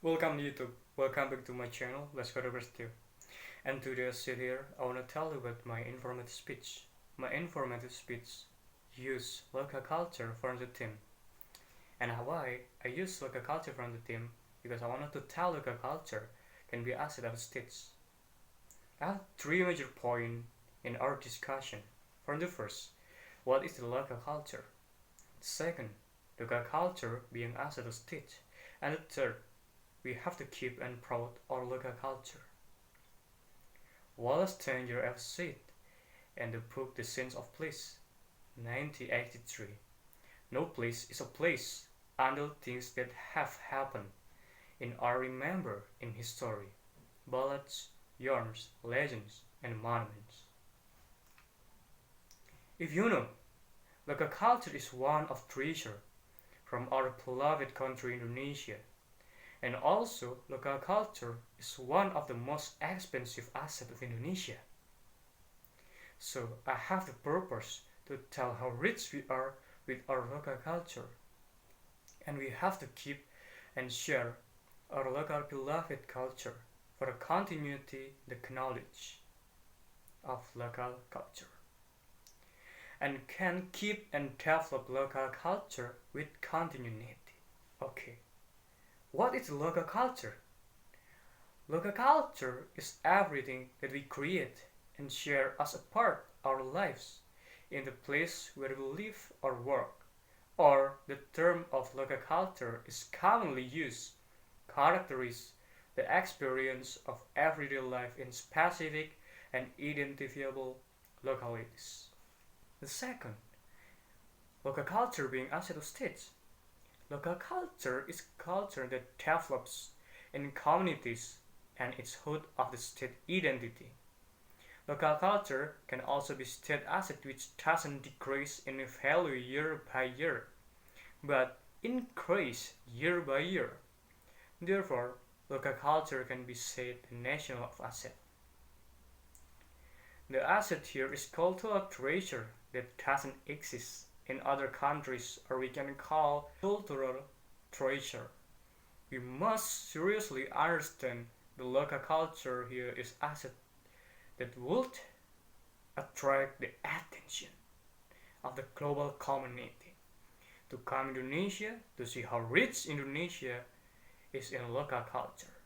Welcome to YouTube. Welcome back to my channel, Baskhoro. And today I sit here, I want to tell you about my informative speech. My informative speech use local culture from the theme. And why I use local culture from the theme? Because I wanted to tell local culture can be asset of states. I have three major points in our discussion. From the first, what is the local culture? Second, local culture being asset of state. And the third, we have to keep and promote our local culture. Wallace Tanger have said in the book The Sense of Place, 1983, no place is a place until things that have happened in are remembered in history, ballads, yarns, legends, and monuments. If you know, local culture is one of treasure from our beloved country Indonesia. And also, local culture is one of the most expensive assets of Indonesia. So I have the purpose to tell how rich we are with our local culture. And we have to keep and share our local beloved culture for the continuity, the knowledge of local culture. And can keep and develop local culture with continuity. Okay. What is local culture? Local culture is everything that we create and share as a part of our lives in the place where we live or work. Or the term of local culture is commonly used, characterizes the experience of everyday life in specific and identifiable localities. The second, local culture being asset of states. Local culture is culture that develops in communities and is hood of the state identity. Local culture can also be state asset which doesn't decrease in value year by year, but increase year by year. Therefore, local culture can be said the national asset. The asset here is cultural treasure that doesn't exist in other countries, or we can call cultural treasure. We must seriously understand the local culture here is asset that would attract the attention of the global community to come Indonesia to see how rich Indonesia is in local culture.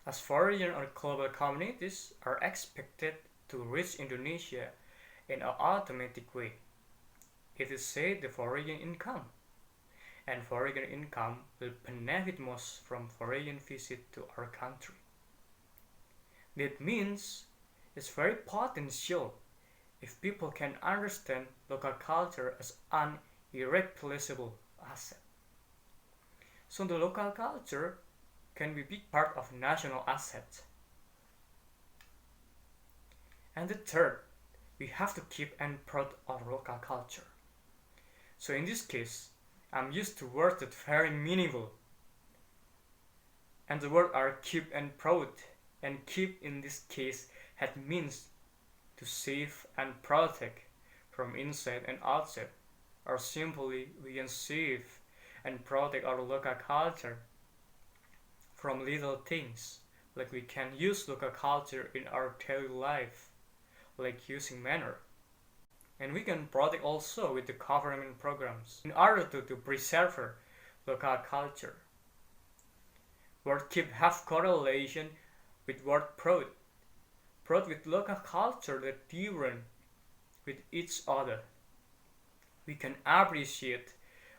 As foreign or global communities are expected to reach Indonesia in an automatic way. It is said the foreign income, and foreign income will benefit most from foreign visit to our country. That means it's very potential if people can understand local culture as an irreplaceable asset. So the local culture can be big part of national assets. And the third, we have to keep and promote our local culture. So in this case, I'm used to words that very meaningful. And the words are keep and promote. And keep in this case had means to save and protect from inside and outside. Or simply we can save and protect our local culture from little things. Like we can use local culture in our daily life, like using manner. And we can protect also with the government programs in order to preserve local culture. Word keep have correlation with word proud. Proud with local culture that different with each other. We can appreciate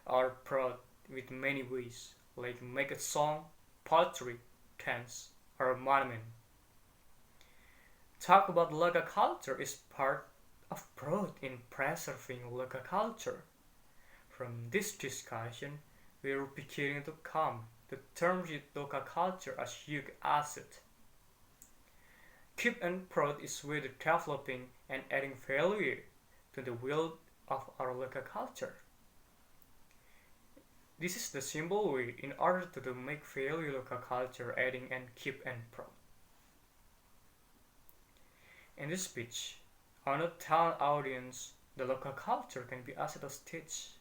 our proud with many ways, like make a song, poetry, dance, or a monument. Talk about local culture is part of growth in preserving local culture. From this discussion, we are beginning to come to terms with local culture as huge asset. Keep and promote is way to developing and adding value to the world of our local culture. This is the simple way in order to make value local culture adding and keep and promote. In this speech, I want to tell audience the local culture can be asset of stage.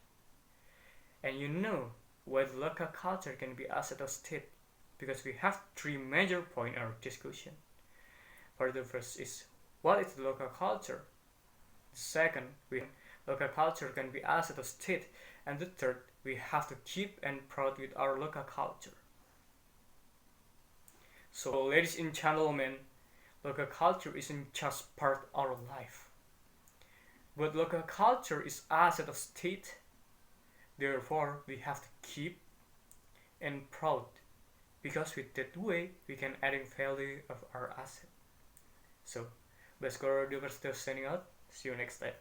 And you know whether local culture can be asset or state, because we have three major points in our discussion. For the first is, what is the local culture? The second, local culture can be asset or state, and the third, we have to keep and proud with our local culture. So, ladies and gentlemen, local culture isn't just part of our life, but local culture is asset of state. Therefore, we have to keep and proud, because with that way we can adding value of our asset. So, Baskhoro Universitas signing out. See you next time.